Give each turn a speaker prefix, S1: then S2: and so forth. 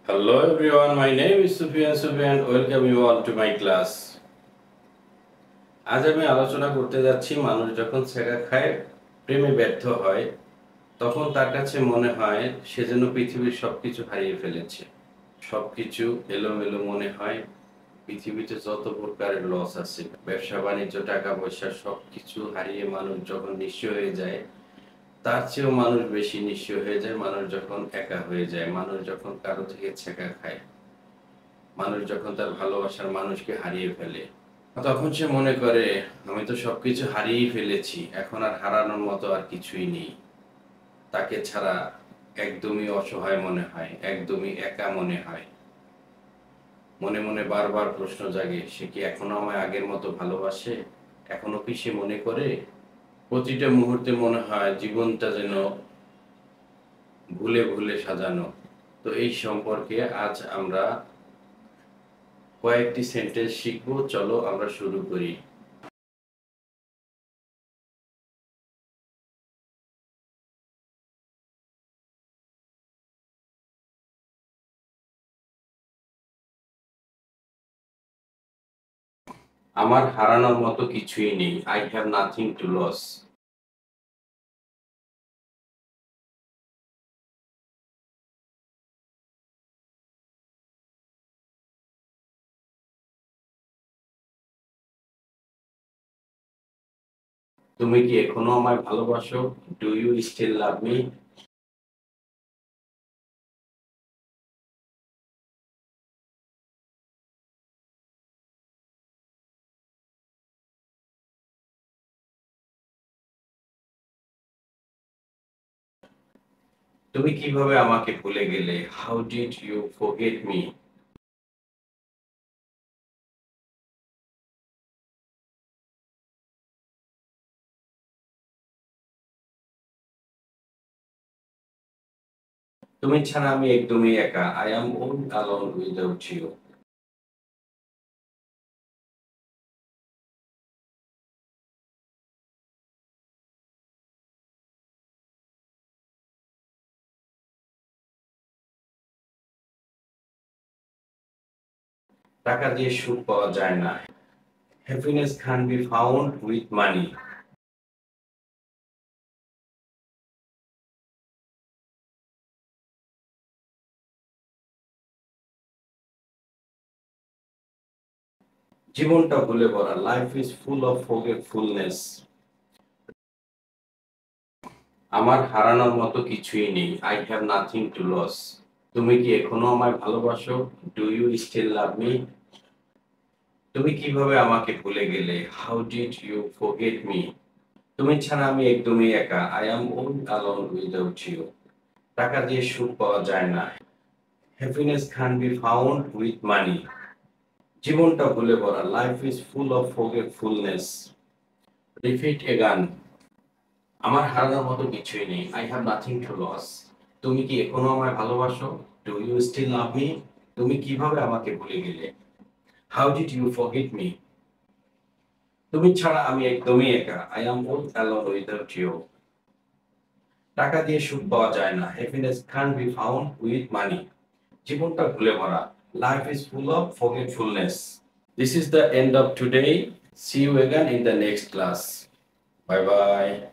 S1: Hello everyone, my name is Sufyan. Welcome you all to my class. আজ আমি আলোচনা করতে যাচ্ছি মানুষ যখন ছেঁকা খায় প্রেমে ব্যর্থ হয় তখন তার কাছে মনে হয় সে যেন পৃথিবীর সবকিছু হারিয়ে ফেলেছে। সবকিছু এলোমেলো মনে হয়। পৃথিবীতে যত প্রকারের লস আছে, ব্যবসা বাণিজ্য, টাকা পয়সা সবকিছু হারিয়ে মানুষ যখন নিঃস্ব হয়ে যায়, তার চেয়েও মানুষ বেশি নিঃস্ব হয়ে যায় মানুষ যখন একা হয়ে যায়, মানুষ যখন কারো থেকে ছেঁকা খায়, মানুষ যখন তার ভালোবাসার মানুষকে হারিয়ে ফেলে। তখন সে মনে করে আমি তো সবকিছু হারিয়েই ফেলেছি, এখন আর হারানোর মতো আর কিছুই নেই। তাকে ছাড়া একদমই অসহায় মনে হয়, একদমই একা মনে হয়। মনে মনে বারবার প্রশ্ন জাগে, সে কি এখনো আমায় আগের মতো ভালোবাসে? এখনো কি সে মনে করে? প্রতিটা মুহূর্তে মনে হয় জীবনটা যেন ভুলে ভুলে সাজানো। তো এই সম্পর্কে আজ আমরা কয়েকটি সেন্টেন্স শিখবো, চলো আমরা শুরু করি। আমার হারানোর মতো কিছুই নেই। I have nothing to lose. তুমি কি এখনো আমায় ভালোবাসো? Do you still love me? তুমি কিভাবে আমাকে ভুলে গেলে? How did you forget me? তুমি ছাড়া আমি একদমই একা। I am all alone without you. টাকা দিয়ে সুখ পাওয়া যায় না। Happiness can't be found with money. জীবনটা ভুলে ভরা। Life is full of forgetfulness. আমার হারানোর মতো কিছুই নেই। I have nothing to lose. তুমি কি এখনো আমায় ভালোবাসো? Do you still love me? তুমি কিভাবে আমাকে ভুলে গেলে? How did you forget me? তুমি ছাড়া আমি একদমই একা। I am all alone without you. টাকা দিয়ে সুখ পাওয়া যায় না। Happiness can't be found with money. জীবনটা ভুলে ভরা। Life is full of forgetfulness. Repeat again. আমার হারানোর মতো কিছুই নেই। I have nothing to lose. তুমি কি এখনো আমায় ভালোবাসো? Do you still love me? তুমি কিভাবে আমাকে ভুলে গেলে? How did you forget me? তুমি ছাড়া আমি একদমই একা। I am all alone without you. টাকা দিয়ে সুখ পাওয়া যায় না। Happiness can't be found with money. জীবনটা ভুলে ভরা। Life is full of forgetfulness. This is the end of today. See you again in the next class. Bye bye.